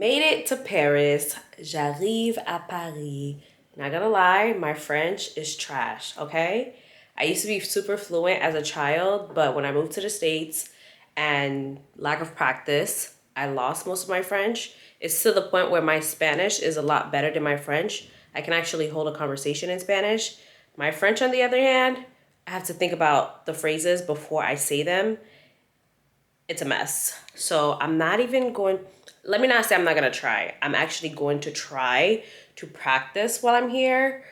Made it to Paris. J'arrive à Paris. Not gonna lie, my French is trash, okay? I used to be super fluent as a child, but when I moved to the States and lack of practice, I lost most of my French. It's to the point where my Spanish is a lot better than my French. I can actually hold a conversation in Spanish. My French, on the other hand, I have to think about the phrases before I say them. It's a mess. So I'm not even going, let me not say I'm not gonna try. I'm actually going to try to practice while I'm here,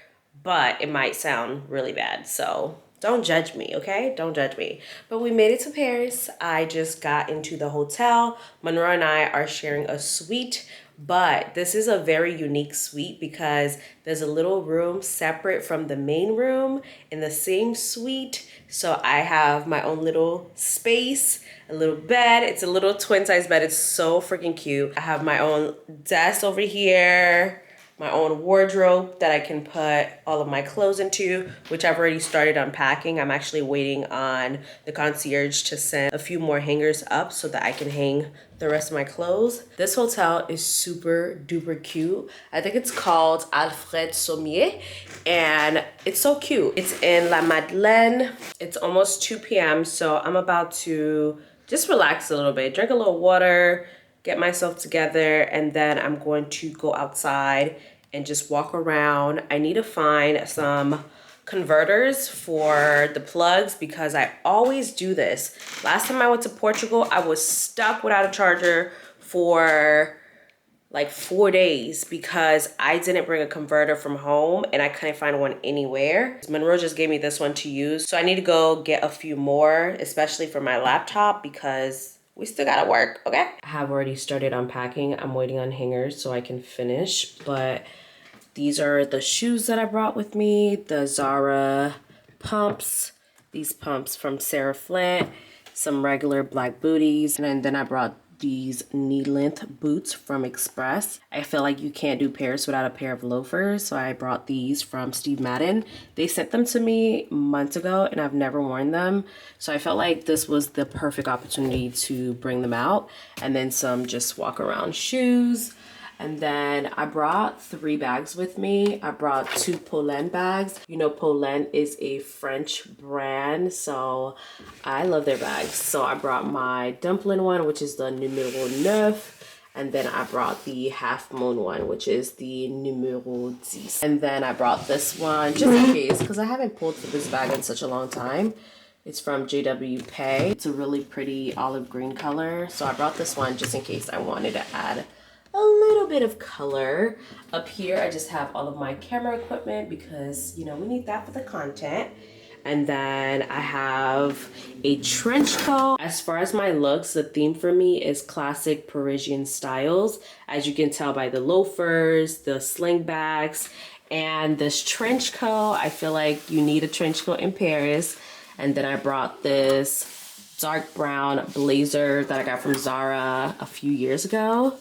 but it might sound really bad. So don't judge me, okay? Don't judge me. But we made it to Paris. I just got into the hotel. Monroe and I are sharing a suite, but this is a very unique suite because there's a little room separate from the main room in the same suite. So I have my own little space, a little bed. It's a little twin size bed. It's so freaking cute. I have my own desk over here, my own wardrobe that I can put all of my clothes into, which I've already started unpacking. I'm actually waiting on the concierge to send a few more hangers up so that I can hang the rest of my clothes. This hotel is super duper cute. I think it's called Alfred Sommier, and it's so cute. It's in La Madeleine. It's almost 2 p.m. so I'm about to just relax a little bit, drink a little water, get myself together, and then I'm going to go outside and just walk around. I need to find some converters for the plugs because I always do this. Last time I went to Portugal, I was stuck without a charger for like 4 days because I didn't bring a converter from home and I couldn't find one anywhere. Monroe just gave me this one to use. So I need to go get a few more, especially for my laptop because we still gotta work, okay? I have already started unpacking. I'm waiting on hangers so I can finish, but these are the shoes that I brought with me, the Zara pumps, these pumps from Sarah Flint, some regular black booties, and then I brought these knee-length boots from Express. I feel like you can't do Paris without a pair of loafers, so I brought these from Steve Madden. They sent them to me months ago and I've never worn them, so I felt like this was the perfect opportunity to bring them out. And then some just walk around shoes. And then I brought 3 bags with me. I brought 2 Polène bags. You know, Polène is a French brand, so I love their bags. So I brought my dumpling one, which is the numéro 9. And then I brought the half moon one, which is the numéro 10. And then I brought this one just in case, because I haven't pulled for this bag in such a long time. It's from JW Pay. It's a really pretty olive green color. So I brought this one just in case I wanted to add a little bit of color. Up here, I just have all of my camera equipment because, you know, we need that for the content. And then I have a trench coat. As far as my looks, the theme for me is classic Parisian styles. As you can tell by the loafers, the slingbacks, and this trench coat. I feel like you need a trench coat in Paris. And then I brought this dark brown blazer that I got from Zara a few years ago.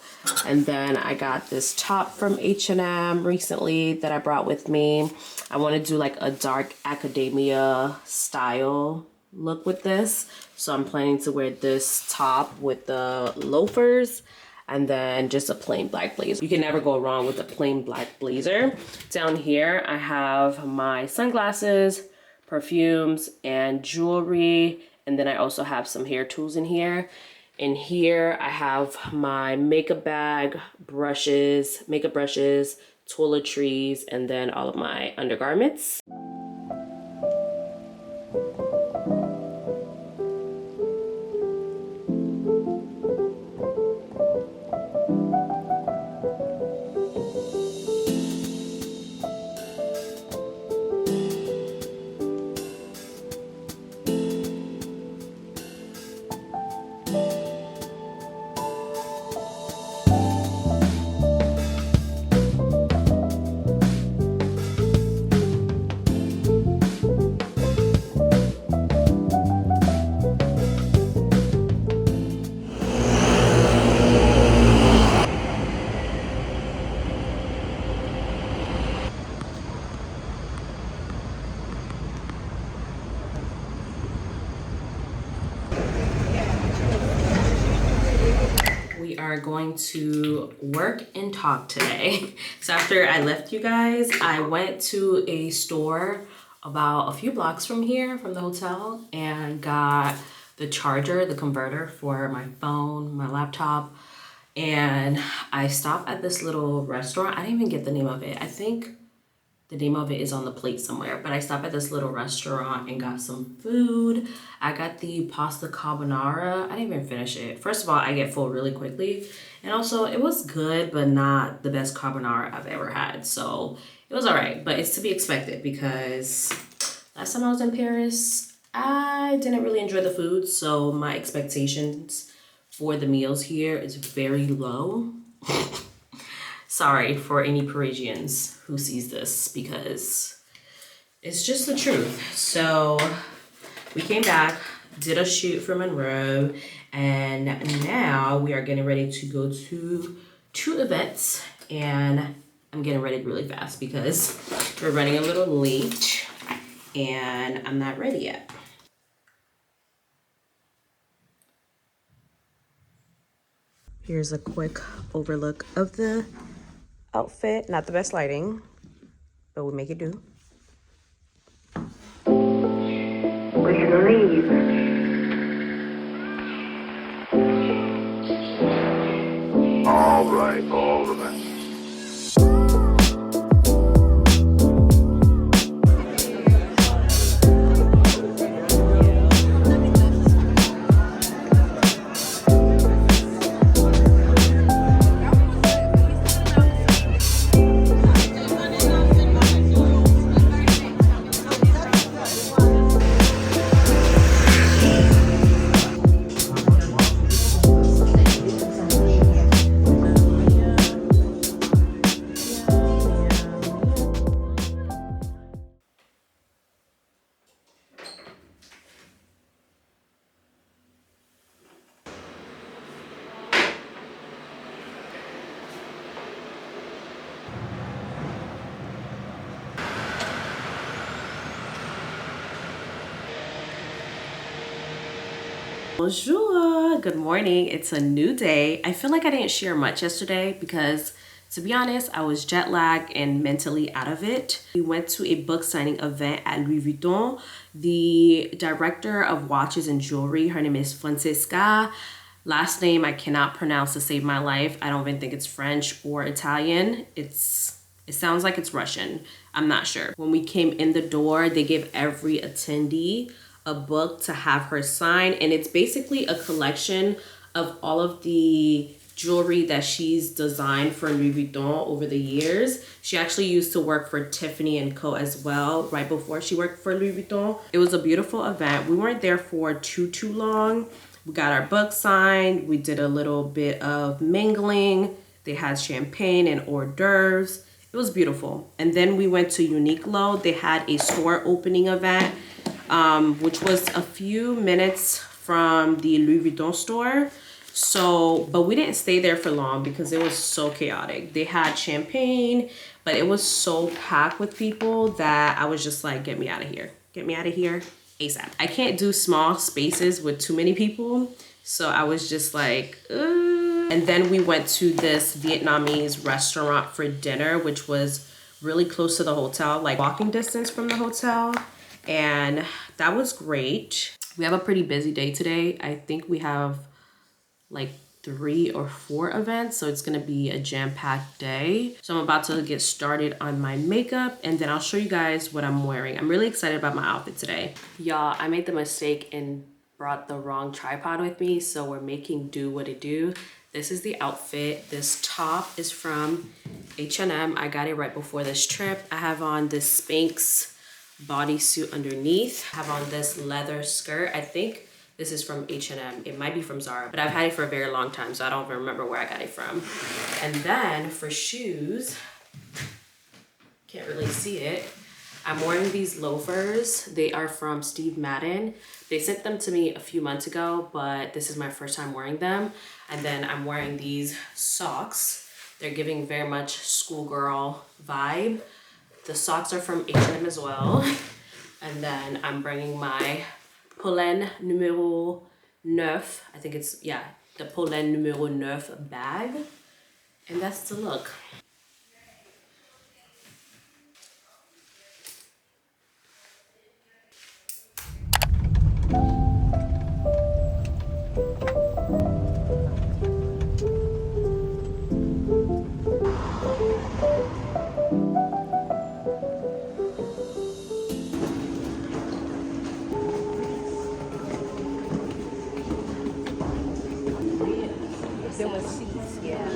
And then I got this top from H&M recently that I brought with me. I want to do like a dark academia style look with this. So I'm planning to wear this top with the loafers and then just a plain black blazer. You can never go wrong with a plain black blazer. Down here, I have my sunglasses, perfumes, and jewelry. And then I also have some hair tools in here. In here, I have my makeup bag, brushes, makeup brushes, toiletries, and then all of my undergarments. we are going to work and talk today. So after I left you guys, I went to a store about a few blocks from here, from the hotel, and got the charger, the converter for my phone, my laptop. And I stopped at this little restaurant. I didn't even get the name of it. I think the name of it is on the plate somewhere, but I stopped at this little restaurant and got some food. I got the pasta carbonara. I didn't even finish it. First of all, I get full really quickly. And also, it was good, but not the best carbonara I've ever had. So it was all right, but it's to be expected because last time I was in Paris, I didn't really enjoy the food. So my expectations for the meals here is very low. Sorry for any Parisians who sees this because it's just the truth. So we came back, did a shoot for Monroe, and now we are getting ready to go to 2 events. And I'm getting ready really fast because we're running a little late and I'm not ready yet. Here's a quick overlook of the outfit. Not the best lighting, but we make it do. We can leave. All right, all right. Bonjour, good morning. It's a new day. I feel like I didn't share much yesterday because, to be honest, I was jet lagged and mentally out of it. We went to a book signing event at Louis Vuitton. The director of watches and jewelry, her name is Francesca. Last name I cannot pronounce to save my life. I don't even think it's French or Italian. It sounds like it's Russian. I'm not sure. When we came in the door, they gave every attendee a book to have her sign, and it's basically a collection of all of the jewelry that she's designed for Louis Vuitton over the years. She actually used to work for Tiffany & Co as well, right before she worked for Louis Vuitton. It was a beautiful event. We weren't there for too long. We got our book signed. We did a little bit of mingling. They had champagne and hors d'oeuvres. It was beautiful. And then we went to Uniqlo. They had a store opening event, which was a few minutes from the Louis Vuitton store. So, but we didn't stay there for long because it was so chaotic. They had champagne, but it was so packed with people that I was just like, get me out of here. Get me out of here ASAP. I can't do small spaces with too many people. So I was just like, ugh. And then we went to this Vietnamese restaurant for dinner, which was really close to the hotel, like walking distance from the hotel. And that was great. We have a pretty busy day today. I think we have like 3 or 4 events, so it's gonna be a jam-packed day. So I'm about to get started on my makeup, and then I'll show you guys what I'm wearing. I'm really excited about my outfit today. Y'all, I made the mistake and brought the wrong tripod with me, so we're making do what it do. This is the outfit. This top is from H&M. I got it right before this trip. I have on this Spanx bodysuit underneath. I have on this leather skirt. I think this is from H&M. It might be from Zara, but I've had it for a very long time, so I don't even remember where I got it from. And then for shoes, can't really see it. I'm wearing these loafers. They are from Steve Madden. They sent them to me a few months ago, but this is my first time wearing them. And then I'm wearing these socks. They're giving very much schoolgirl vibe. The socks are from H&M as well. And then I'm bringing my Pollen numero 9. I think it's, yeah, the Polène numéro 9 bag. And that's the look. There was seats, yeah.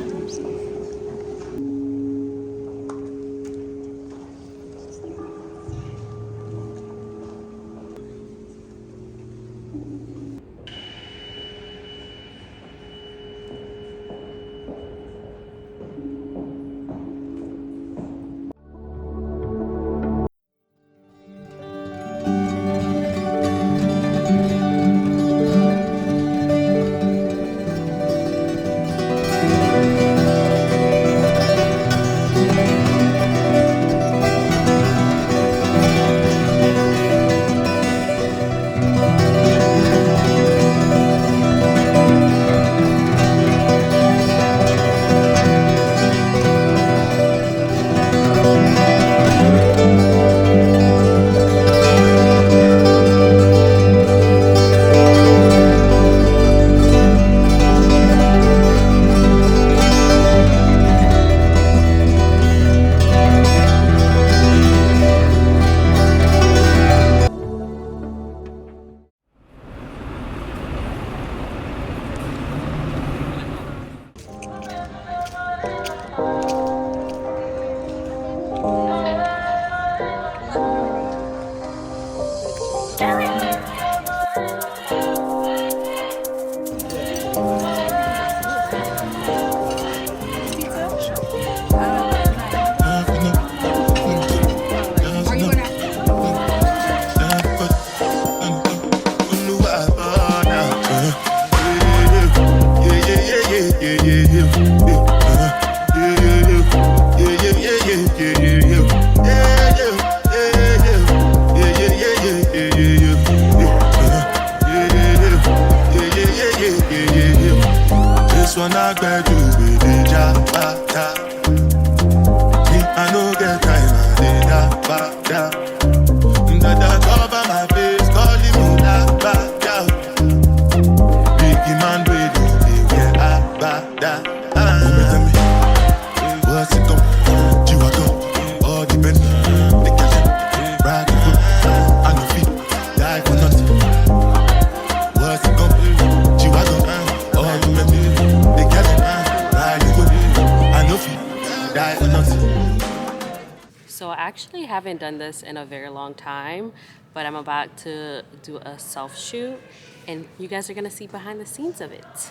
So I actually haven't done this in a very long time, but I'm about to do a self shoot and you guys are gonna see behind the scenes of it.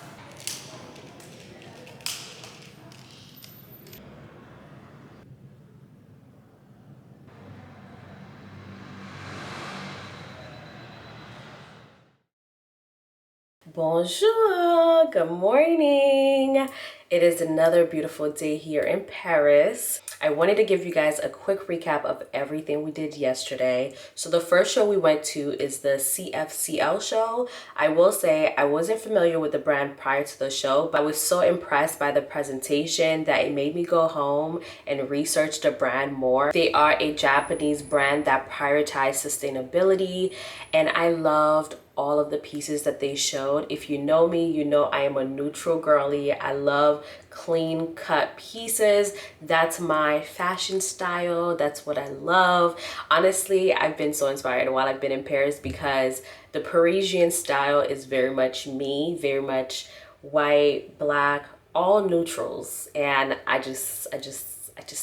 Bonjour, good morning. It is another beautiful day here in Paris. I wanted to give you guys a quick recap of everything we did yesterday. So the first show we went to is the CFCL show. I will say I wasn't familiar with the brand prior to the show, but I was so impressed by the presentation that it made me go home and research the brand more. They are a Japanese brand that prioritizes sustainability, and I loved all of the pieces that they showed. If you know me, you know I am a neutral girly. I love clean cut pieces. That's my fashion style. That's what I love. Honestly, I've been so inspired while I've been in Paris because the Parisian style is very much me, very much white, black, all neutrals. And I just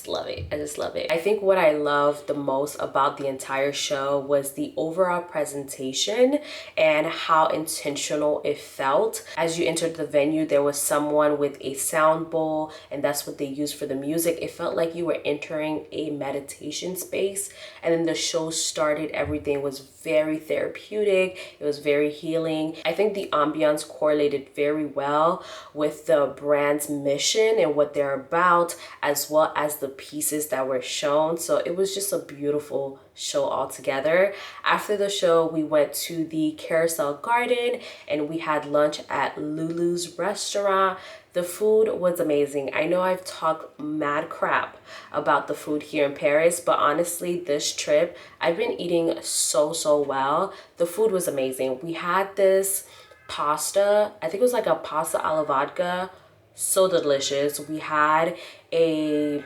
love it. I just love it. I think what I loved the most about the entire show was the overall presentation and how intentional it felt. As you entered the venue, there was someone with a sound bowl, and that's what they used for the music. It felt like you were entering a meditation space, and then the show started. Everything was very therapeutic. It was very healing. I think the ambiance correlated very well with the brand's mission and what they're about, as well as as the pieces that were shown. So it was just a beautiful show altogether. After the show, we went to the Carousel Garden and we had lunch at LOULOU's restaurant. The food was amazing. I know I've talked mad crap about the food here in Paris, but honestly, this trip, I've been eating so well. The food was amazing. We had this pasta, I think it was like a pasta alla vodka, so delicious. We had a,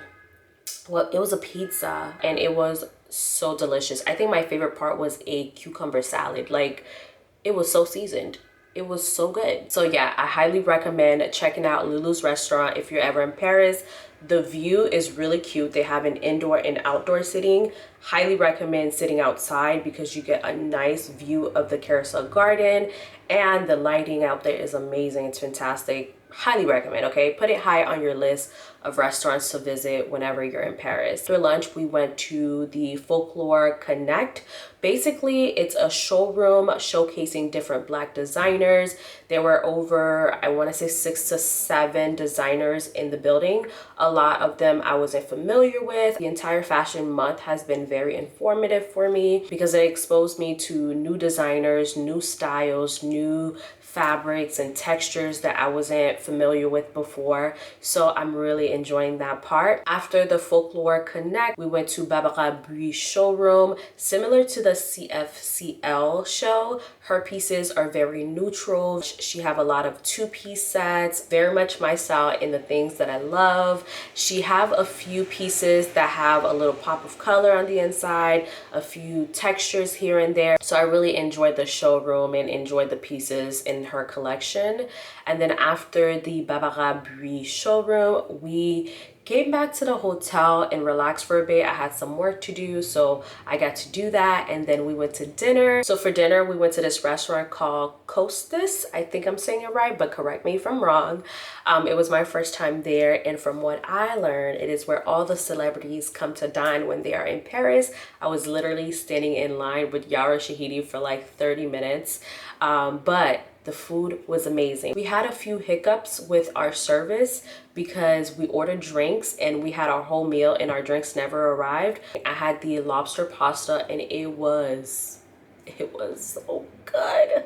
well, it was a pizza and it was so delicious. I think my favorite part was a cucumber salad. Like, it was so seasoned. It was so good. So yeah, I highly recommend checking out LOULOU's restaurant if you're ever in Paris. The view is really cute. They have an indoor and outdoor seating. Highly recommend sitting outside because you get a nice view of the Carousel Garden, and the lighting out there is amazing. It's fantastic. Highly recommend, okay? Put it high on your list of restaurants to visit whenever you're in Paris. For lunch, we went to the Folklore Connect. Basically, it's a showroom showcasing different Black designers. There were over, I want to say 6 to 7 designers in the building. A lot of them I wasn't familiar with. The entire fashion month has been very informative for me because it exposed me to new designers, new styles, new fabrics and textures that I wasn't familiar with before. So I'm really enjoying that part. After the Folklore Connect, we went to Barbara Brie showroom. Similar to the CFCL show, her pieces are very neutral. She have a lot of two-piece sets, very much my style in the things that I love. She have a few pieces that have a little pop of color on the inside, a few textures here and there. So I really enjoyed the showroom and enjoyed the pieces in her collection. And then after the Barbara Brie showroom, we came back to the hotel and relaxed for a bit. I had some work to do, so I got to do that. And then we went to dinner. So for dinner, we went to this restaurant called Costas. I think I'm saying it right, but correct me if I'm wrong. It was my first time there, and from what I learned, it is where all the celebrities come to dine when they are in Paris. I was literally standing in line with Yara for like 30 minutes, but the food was amazing. We had a few hiccups with our service because we ordered drinks and we had our whole meal and our drinks never arrived. I had the lobster pasta and it was so good.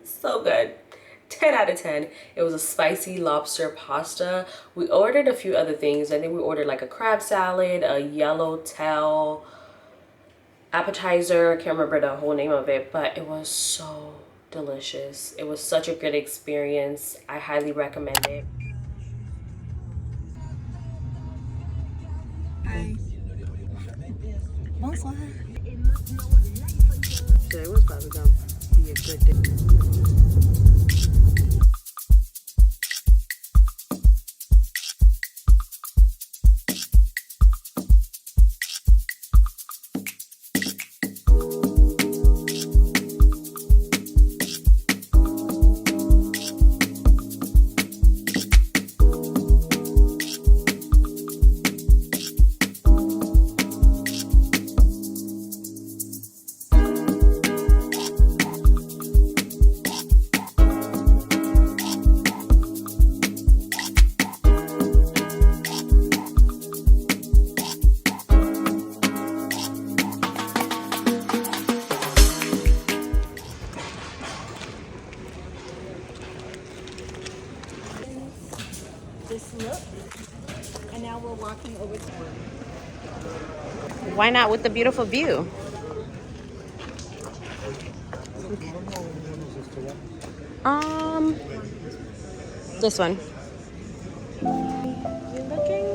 So good. 10 out of 10. It was a spicy lobster pasta. We ordered a few other things. I think we ordered like a crab salad, a yellowtail appetizer. I can't remember the whole name of it, but it was so delicious. It was such a good experience. I highly recommend it. Hi. Bonsoir. Today was probably gonna be a good day. This look, and now we're walking over to Why not with the beautiful view? This one. You looking?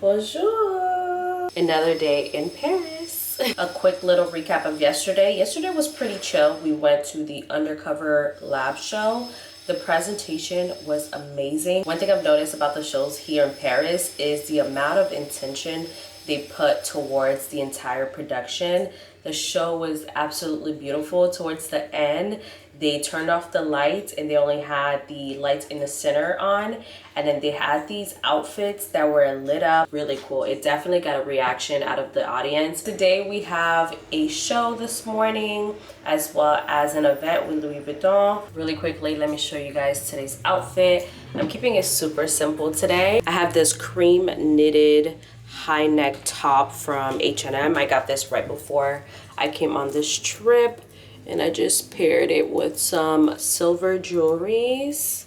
Bonjour. Another day in Paris. A quick little recap of yesterday. Yesterday was pretty chill. We went to the Undercover Lab show. The presentation was amazing. One thing I've noticed about the shows here in Paris is the amount of intention they put towards the entire production. The show was absolutely beautiful. Towards the end, they turned off the lights and they only had the lights in the center on. And then they had these outfits that were lit up. Really cool. It definitely got a reaction out of the audience. Today we have a show this morning as well as an event with Louis Vuitton. Really quickly, let me show you guys today's outfit. I'm keeping it super simple today. I have this cream knitted high neck top from H&M. I got this right before I came on this trip, and I just paired it with some silver jewelries.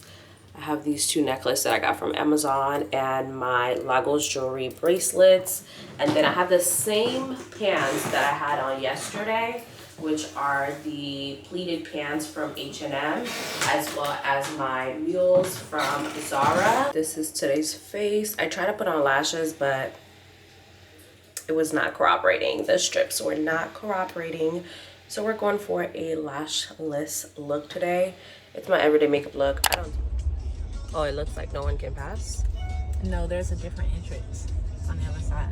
I have these two necklaces that I got from Amazon and my Lagos jewelry bracelets. And then I have the same pants that I had on yesterday, which are the pleated pants from H&M, as well as my mules from Zara. This is today's face. I tried to put on lashes, but it was not cooperating. The strips were not cooperating. So we're going for a lashless look today. It's my everyday makeup look. Oh, it looks like no one can pass. No, there's a different entrance on the other side.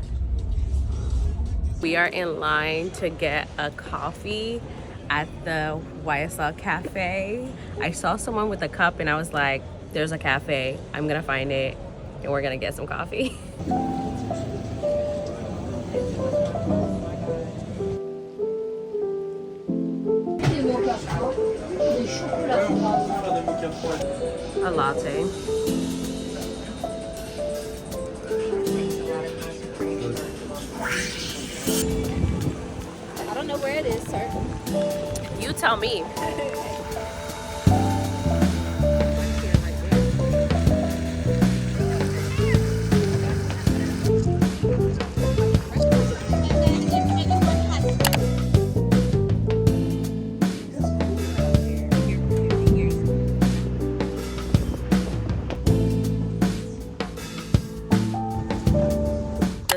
We are in line to get a coffee at the YSL Cafe. I saw someone with a cup and I was like, there's a cafe. I'm gonna find it and we're gonna get some coffee. A latte. I don't know where it is, sir. You tell me.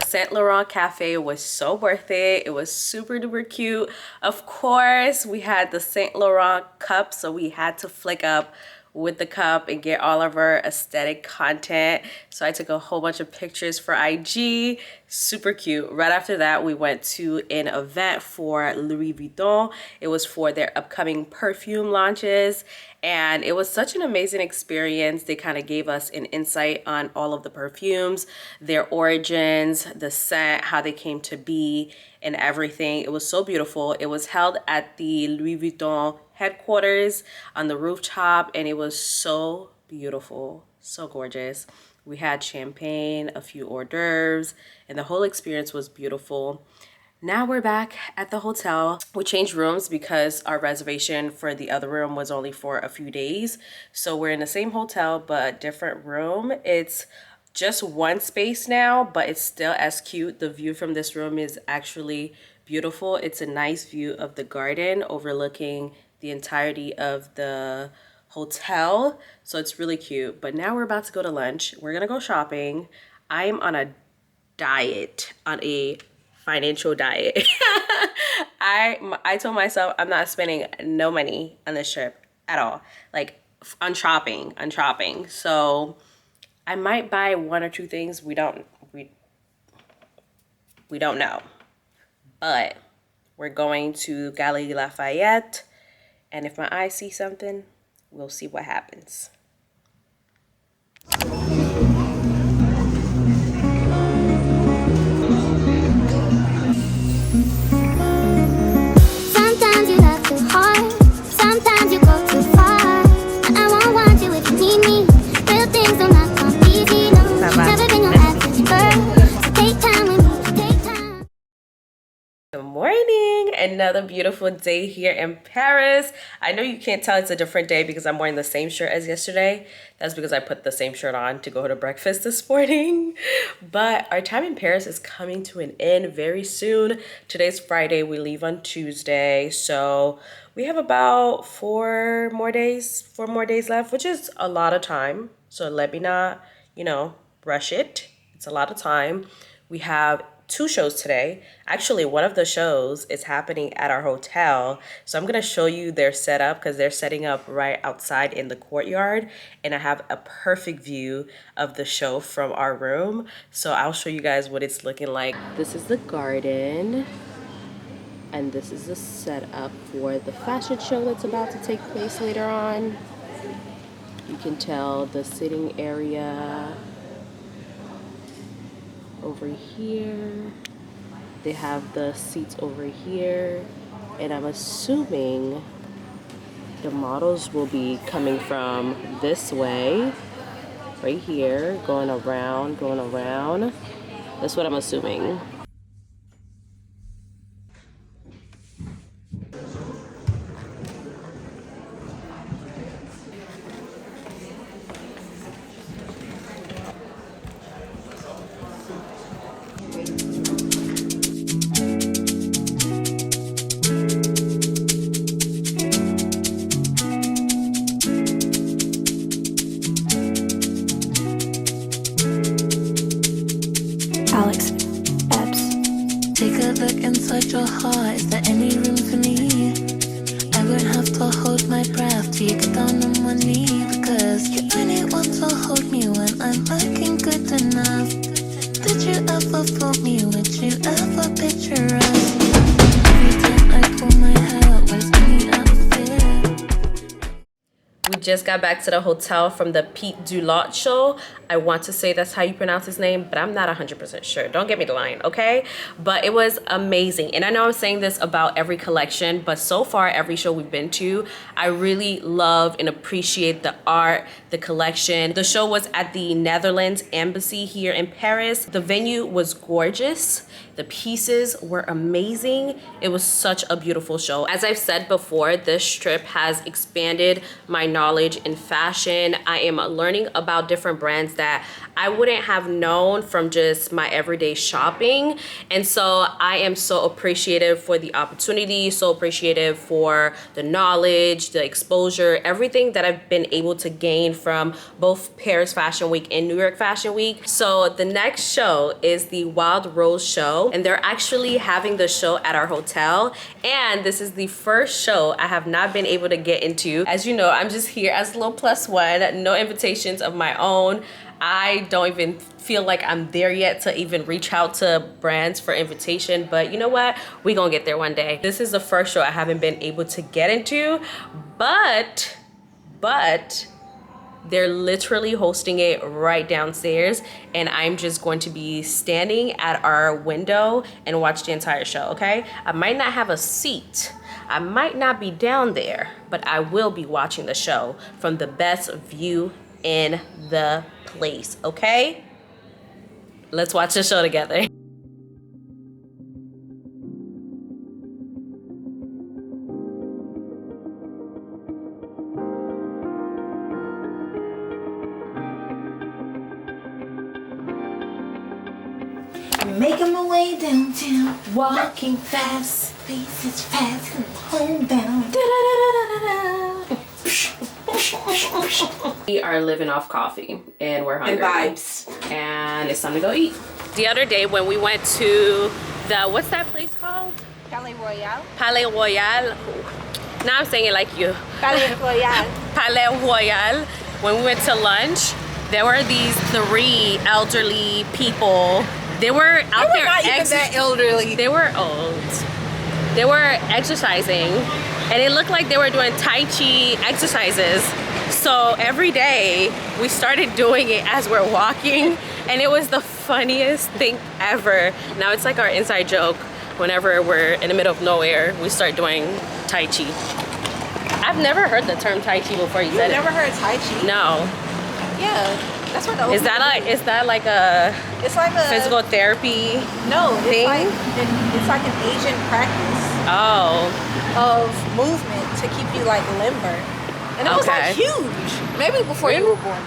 Saint Laurent Cafe was so worth it. It was super duper cute. Of course, we had the Saint Laurent cup, so we had to flick up with the cup and get all of our aesthetic content. So I took a whole bunch of pictures for IG. Super cute. Right after that, we went to an event for Louis Vuitton. It was for their upcoming perfume launches. And it was such an amazing experience. They kind of gave us an insight on all of the perfumes, their origins, the scent, how they came to be, and everything. It was so beautiful. It was held at the Louis Vuitton headquarters on the rooftop, and it was so beautiful, so gorgeous. We had champagne, a few hors d'oeuvres, and the whole experience was beautiful. Now we're back at the hotel. We changed rooms because our reservation for the other room was only for a few days. So we're in the same hotel, but different room. It's just one space now, but it's still as cute. The view from this room is actually beautiful. It's a nice view of the garden overlooking the entirety of the hotel. So it's really cute. But now we're about to go to lunch. We're gonna go shopping. I am on a diet, on a financial diet. I told myself I'm not spending no money on this trip at all. Like on shopping. So I might buy one or two things. We don't know. But we're going to Galerie Lafayette, and if my eyes see something, we'll see what happens. Sometimes you laugh too hard, sometimes you go too far. I won't want you if you need me. Real things don't knock on easy, no. Never been your average girl, so take time with me, take time. Good morning. Another beautiful day here in Paris. I know you can't tell it's a different day because I'm wearing the same shirt as yesterday. That's because I put the same shirt on to go to breakfast this morning. But our time in Paris is coming to an end very soon. Today's Friday. We leave on Tuesday. So we have about four more days left, which is a lot of time. So let me not, rush it. It's a lot of time. We have two shows today. Actually, one of the shows is happening at our hotel. So I'm going to show you their setup because they're setting up right outside in the courtyard. And I have a perfect view of the show from our room. So I'll show you guys what it's looking like. This is the garden. And this is the setup for the fashion show that's about to take place later on. You can tell the sitting area over here. They have the seats over here. And I'm assuming the models will be coming from this way, right here, going around, going around. That's what I'm assuming. Inside your heart, is there any room for me? I won't have to hold my breath till you get down on one knee, because you only want to hold me when I'm looking good enough. Did you ever fool me? Would you ever picture us? Every time I pull my hair out, was me out of fear. We just got back to the hotel from the Pete Dulot show. I want to say that's how you pronounce his name, but I'm not 100% sure. Don't get me the line, okay? But it was amazing. And I know I'm saying this about every collection, but so far, every show we've been to, I really love and appreciate the art, the collection. The show was at the Netherlands Embassy here in Paris. The venue was gorgeous. The pieces were amazing. It was such a beautiful show. As I've said before, this trip has expanded my knowledge in fashion. I am learning about different brands that I wouldn't have known from just my everyday shopping. And so I am so appreciative for the opportunity, so appreciative for the knowledge, the exposure, everything that I've been able to gain from both Paris Fashion Week and New York Fashion Week. So the next show is the Wild Rose show, and they're actually having the show at our hotel. And this is the first show I have not been able to get into. As you know, I'm just here as a little +1, no invitations of my own. I don't even feel like I'm there yet to even reach out to brands for invitation, but you know what? We gonna get there one day. This is the first show I haven't been able to get into, but they're literally hosting it right downstairs, and I'm just going to be standing at our window and watch the entire show, okay? I might not have a seat. I might not be down there, but I will be watching the show from the best view in the place, okay? Let's watch the show together. I'm making my way downtown, walking fast, faces fast, and homebound. We are living off coffee and we're hungry. And vibes. And it's time to go eat. The other day when we went to the, what's that place called? Palais Royal. Palais Royal. Now I'm saying it like you. Palais Royal. Palais Royal. When we went to lunch, there were these 3 elderly people. They were out there. Not even that elderly. They were old. They were exercising, and it looked like they were doing Tai Chi exercises. So every day we started doing it as we're walking, and it was the funniest thing ever. Now it's like our inside joke. Whenever we're in the middle of nowhere, we start doing Tai Chi. I've never heard the term Tai Chi before you said it. You've never heard Tai Chi? No. Yeah. That's what the Is that like a it's like a physical therapy thing? thing? It's like an Asian practice of movement to keep you like limber. And it was like huge. Maybe before you were born.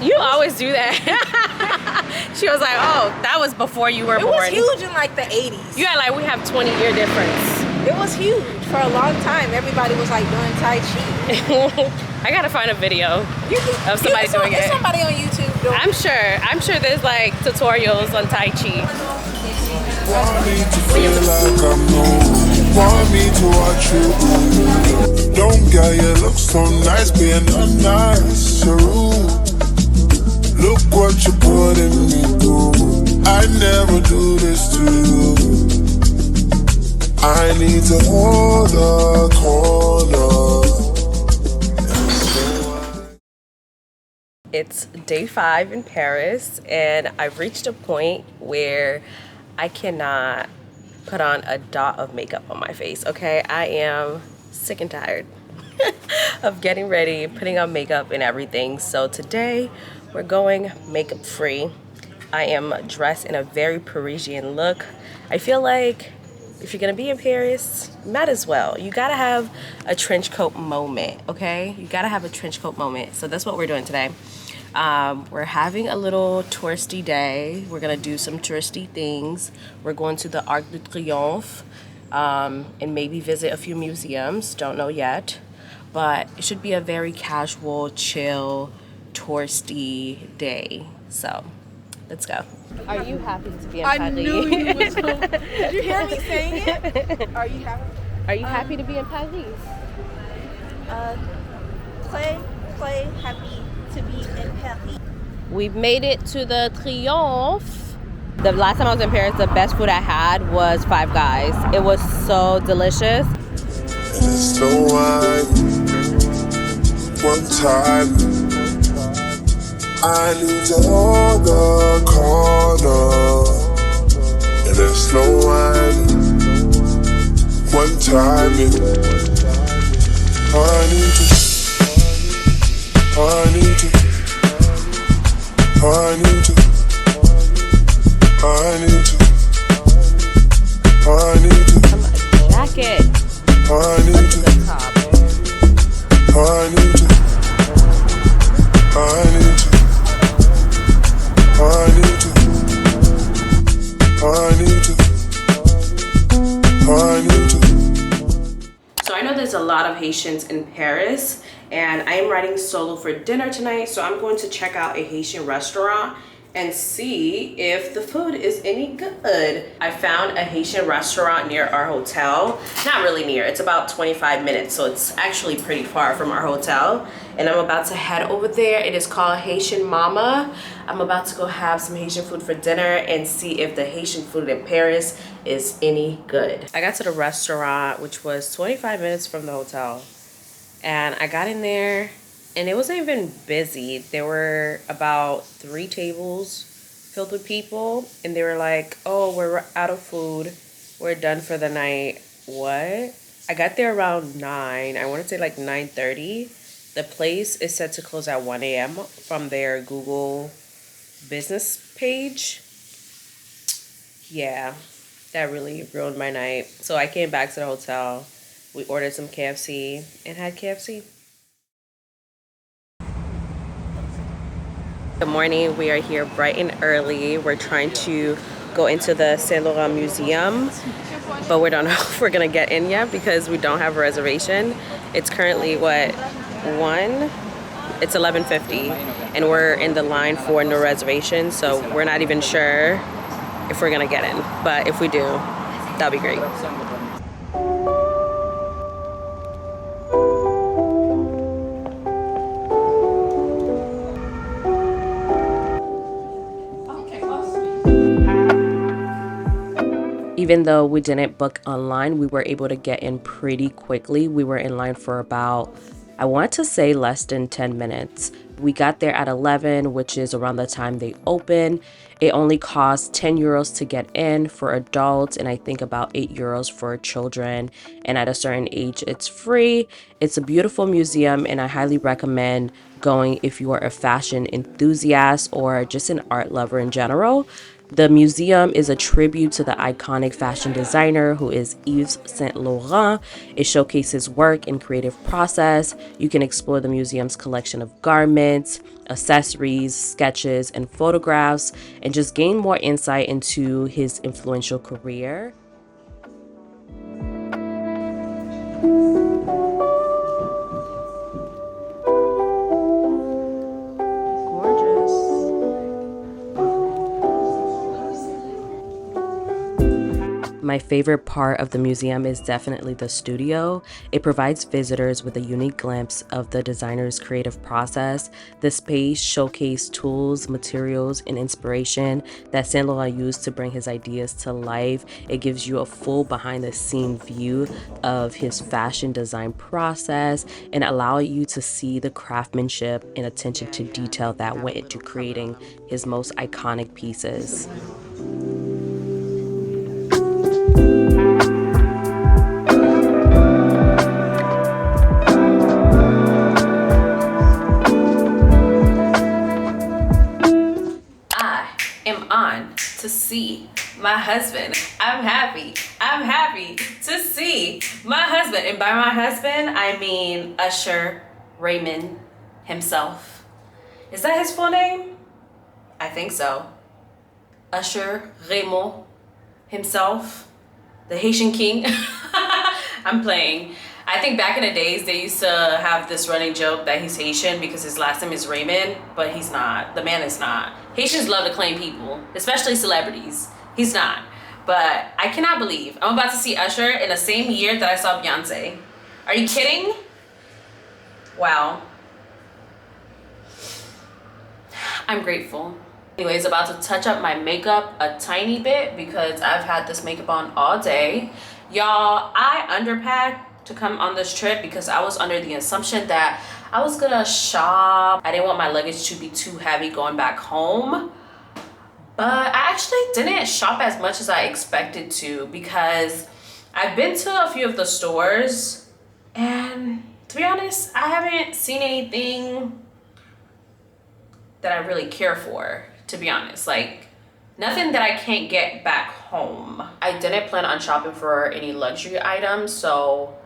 You always do that. She was like, oh, that was before you were born. It was huge in like the 80s. You had like, we have 20-year difference. It was huge. For a long time, everybody was like doing Tai Chi. I gotta find a video of somebody doing it. There's somebody on YouTube doing it. I'm sure there's like tutorials on Tai Chi. Want me to feel like I'm home. Want me to watch you. Don't get you look so nice, being unnice. You're rude. Look what you're putting me through. I never do this to you. I need to hold the corner. It's day 5 in Paris, and I've reached a point where I cannot put on a dot of makeup on my face, okay? I am sick and tired of getting ready, putting on makeup and everything. So today we're going makeup free. I am dressed in a very Parisian look. I feel like if you're gonna be in Paris, might as well. You gotta have a trench coat moment, okay? You gotta have a trench coat moment. So that's what we're doing today. We're having a little touristy day. We're gonna do some touristy things. We're going to the Arc de Triomphe and maybe visit a few museums. Don't know yet, but it should be a very casual, chill, touristy day. So let's go. Are you happy to be in Paris? I knew you was going. Did you hear me saying it? Are you happy? Are you happy to be in Paris? Play happy to be in Paris. We've made it to the Triomphe. The last time I was in Paris, the best food I had was Five Guys. It was so delicious. And it's no one time. I need to hold the corner. And there's no one time. I need to. I need to, I need to, I need to, I need to, Jacket. I need to, Good top. I need to, I need to, I need to, I need to, I need to. So I know there's a lot of Haitians in Paris, and I am riding solo for dinner tonight, so I'm going to check out a Haitian restaurant and see if the food is any good. I found a Haitian restaurant near our hotel. Not really near, it's about 25 minutes, so it's actually pretty far from our hotel. And I'm about to head over there. It is called Haitian Mama. I'm about to go have some Haitian food for dinner and see if the Haitian food in Paris is any good. I got to the restaurant, which was 25 minutes from the hotel. And I got in there and it wasn't even busy. There were about 3 tables filled with people, and they were like, oh, we're out of food. We're done for the night. What? I got there around 9. I want to say like 9:30. The place is set to close at 1 a.m. from their Google business page. Yeah, that really ruined my night. So I came back to the hotel. We ordered some KFC and had KFC. Good morning. We are here bright and early. We're trying to go into the Saint-Honoré Museum, but we don't know if we're gonna get in yet because we don't have a reservation. It's currently what, 1? It's 11:50, and we're in the line for no reservation, so we're not even sure if we're gonna get in. But if we do, that'll be great. Even though we didn't book online, we were able to get in pretty quickly. We were in line for about, I want to say, less than 10 minutes. We got there at 11, which is around the time they open. It only costs 10 euros to get in for adults, and I think about 8 euros for children. And at a certain age, it's free. It's a beautiful museum, and I highly recommend going if you are a fashion enthusiast or just an art lover in general. The museum is a tribute to the iconic fashion designer who is Yves Saint Laurent. It showcases work and creative process. You can explore the museum's collection of garments, accessories, sketches, and photographs, and just gain more insight into his influential career. My favorite part of the museum is definitely the studio. It provides visitors with a unique glimpse of the designer's creative process. The space showcased tools, materials, and inspiration that Saint Laurent used to bring his ideas to life. It gives you a full behind-the-scene view of his fashion design process and allow you to see the craftsmanship and attention to detail that went into creating his most iconic pieces. To see my husband. I'm happy to see my husband. And by my husband, I mean Usher Raymond himself. Is that his full name? I think so. Usher Raymond himself, the Haitian king. I'm playing. I think back in the days, they used to have this running joke that he's Haitian because his last name is Raymond, but he's not. The man is not. Haitians love to claim people, especially celebrities. He's not. But I cannot believe I'm about to see Usher in the same year that I saw Beyonce. Are you kidding? Wow. I'm grateful. Anyways, about to touch up my makeup a tiny bit because I've had this makeup on all day. Y'all, I underpacked to come on this trip because I was under the assumption that I was gonna shop. I didn't want my luggage to be too heavy going back home. But I actually didn't shop as much as I expected to because I've been to a few of the stores and to be honest, I haven't seen anything that I really care for, to be honest. Like, nothing that I can't get back home. I didn't plan on shopping for any luxury items, so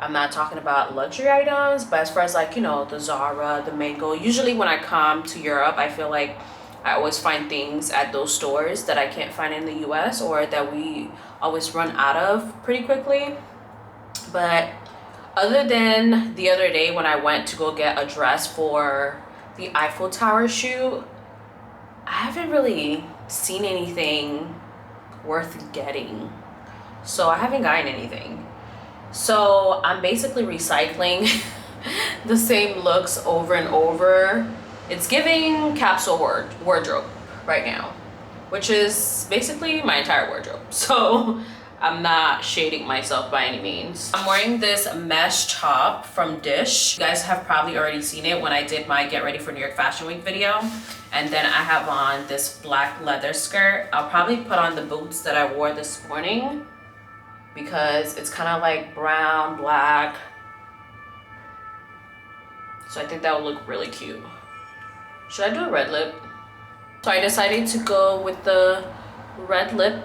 I'm not talking about luxury items, but as far as like, you know, the Zara, the Mango, usually when I come to Europe, I feel like I always find things at those stores that I can't find in the US or that we always run out of pretty quickly. But other than the other day when I went to go get a dress for the Eiffel Tower shoot, I haven't really seen anything worth getting. So I haven't gotten anything. So I'm basically recycling the same looks over and over. It's giving capsule wardrobe right now, which is basically my entire wardrobe. So I'm not shading myself by any means. I'm wearing this mesh top from Dish. You guys have probably already seen it when I did my Get Ready for New York Fashion Week video. And then I have on this black leather skirt. I'll probably put on the boots that I wore this morning because it's kind of like brown, black. So I think that would look really cute. Should I do a red lip? So I decided to go with the red lip.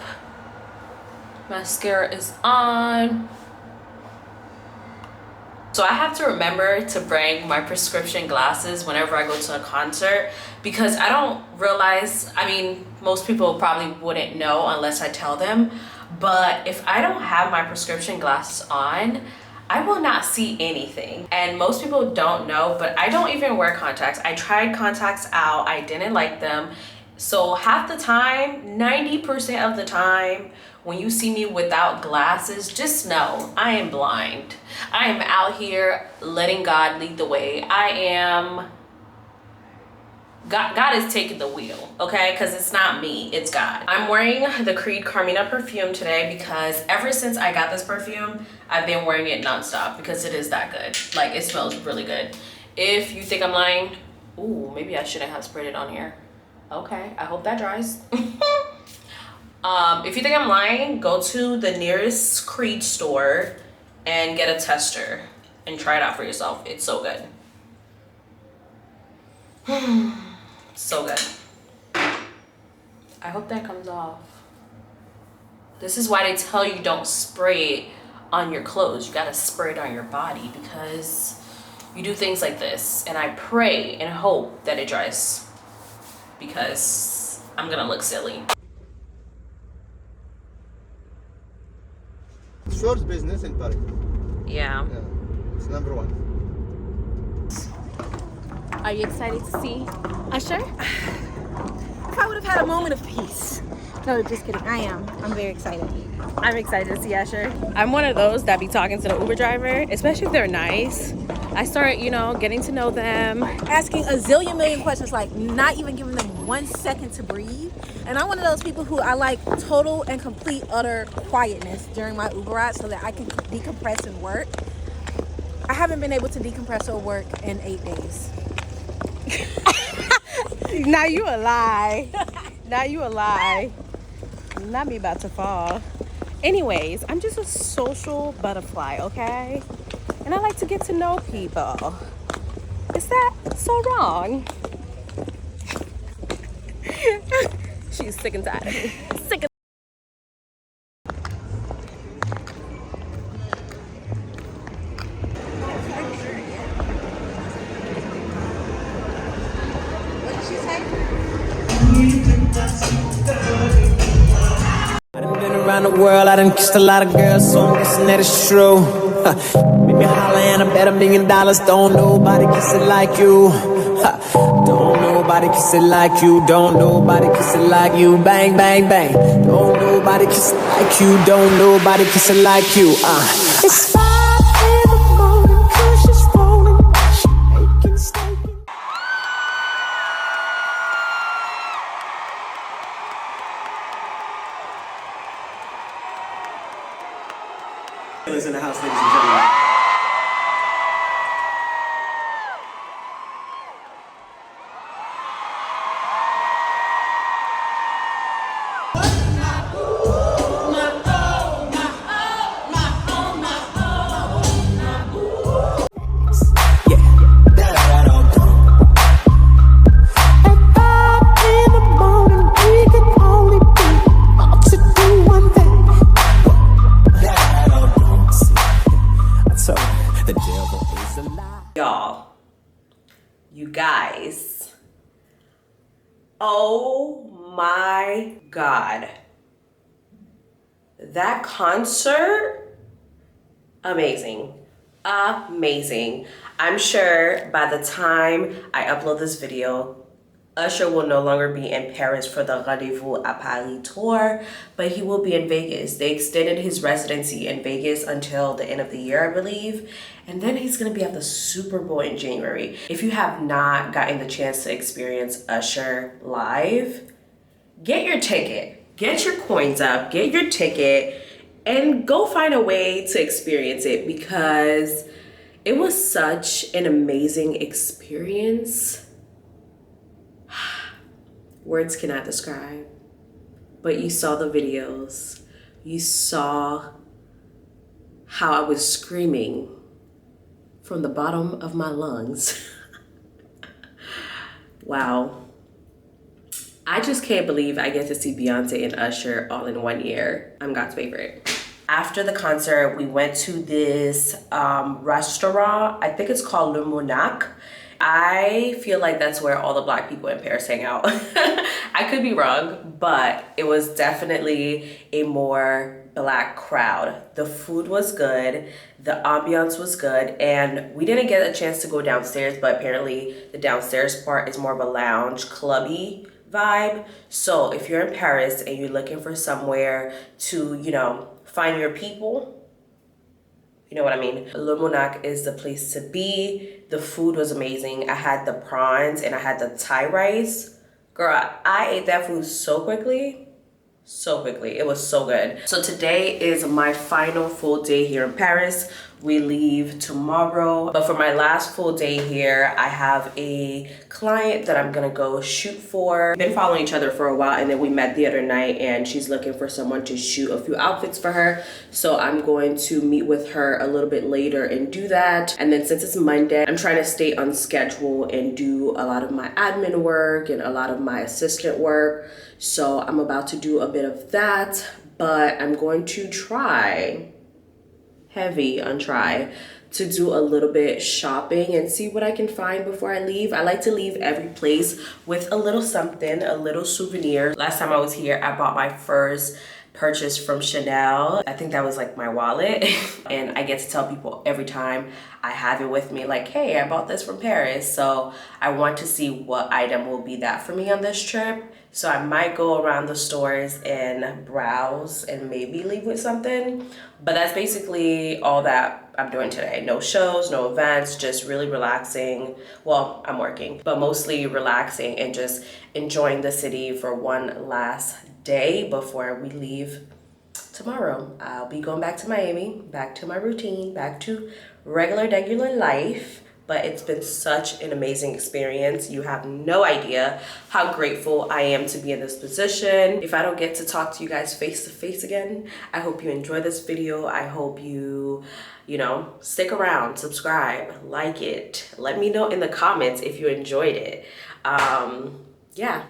Mascara is on. So I have to remember to bring my prescription glasses whenever I go to a concert because I don't realize, I mean, most people probably wouldn't know unless I tell them, but if I don't have my prescription glasses on, I will not see anything. And most people don't know, but I don't even wear contacts. I tried contacts out, I didn't like them. So half the time, 90% of the time, when you see me without glasses, just know I am blind. I am out here letting God lead the way. God is taking the wheel, okay? Because it's not me, it's God. I'm wearing the Creed Carmina perfume today because ever since I got this perfume, I've been wearing it nonstop because it is that good. Like, it smells really good. If you think I'm lying, ooh, maybe I shouldn't have sprayed it on here. Okay, I hope that dries. If you think I'm lying, go to the nearest Creed store and get a tester and try it out for yourself. It's so good. So good. I hope that comes off. This is why they tell you don't spray it on your clothes. You gotta spray it on your body because you do things like this. And I pray and hope that it dries because I'm gonna look silly. First business in Paris. Yeah. It's number one. Are you excited to see Usher? If I would have had a moment of peace No, just kidding. I am. I'm very excited. I'm excited to see Usher. I'm one of those that be talking to the Uber driver, especially if they're nice. I start, you know, getting to know them. Asking a zillion million questions, like not even giving them 1 second to breathe. And I'm one of those people who I like total and complete utter quietness during my Uber ride so that I can decompress and work. I haven't been able to decompress or work in 8 days. Now you a lie. Now you a lie. Not me about to fall. Anyways, I'm just a social butterfly, okay? And I like to get to know people. Is that so wrong? She's sick and tired of me. Sick of I done been around the world, I done kissed a lot of girls, so I'm guessing that it's true. Maybe holla and I bet $1 million. Don't nobody kiss it like you. Don't nobody kiss it like you. Don't nobody kiss it like you. Bang, bang, bang. Don't nobody kiss it like you. Don't nobody kiss it like you. It's 5 in the morning, cause she's rolling, shaking, staking. In the house, ladies and gentlemen. At 5 in the morning, we can only be up to do one thing. So, the devil is a lie. y'all. You guys. Oh my God. That concert, amazing. Amazing. I'm sure by the time I upload this video, Usher will no longer be in Paris for the Rendezvous à Paris tour, but he will be in Vegas. They extended his residency in Vegas until the end of the year, I believe. And then he's gonna be at the Super Bowl in January. If you have not gotten the chance to experience Usher live, get your ticket, get your coins up, get your ticket, and go find a way to experience it because it was such an amazing experience. Words cannot describe, but you saw the videos. You saw how I was screaming from the bottom of my lungs. Wow. I just can't believe I get to see Beyonce and Usher all in 1 year. I'm God's favorite. After the concert, we went to this restaurant. I think it's called Le Monak. I feel like that's where all the Black people in Paris hang out. I could be wrong, but it was definitely a more Black crowd. The food was good, the ambiance was good, and we didn't get a chance to go downstairs, but apparently the downstairs part is more of a lounge, clubby vibe. So if you're in Paris and you're looking for somewhere to, you know, find your people, you know what I mean? Le Monak is the place to be. The food was amazing. I had the prawns and I had the Thai rice. Girl, I ate that food so quickly. So quickly. It was so good. So today is my final full day here in Paris. We leave tomorrow. But for my last full day here, I have a client that I'm gonna go shoot for. We've been following each other for a while, and then we met the other night and she's looking for someone to shoot a few outfits for her. So I'm going to meet with her a little bit later and do that. And then since it's Monday, I'm trying to stay on schedule and do a lot of my admin work and a lot of my assistant work. So I'm about to do a bit of that, but I'm going to try to do a little bit shopping and see what I can find before I leave. I like to leave every place with a little something, a little souvenir. Last time I was here, I bought my first purchase from Chanel. I think that was like my wallet. And I get to tell people every time I have it with me, like, hey, I bought this from Paris. So I want to see what item will be that for me on this trip. So I might go around the stores and browse and maybe leave with something. But that's basically all that I'm doing today. No shows, no events, just really relaxing. Well, I'm working, but mostly relaxing and just enjoying the city for one last day before we leave tomorrow. I'll be going back to Miami, back to my routine, back to regular life. But it's been such an amazing experience. You have no idea how grateful I am to be in this position. If I don't get to talk to you guys face to face again, I hope you enjoy this video. I hope you know, stick around, subscribe, like it. Let me know in the comments if you enjoyed it. Yeah.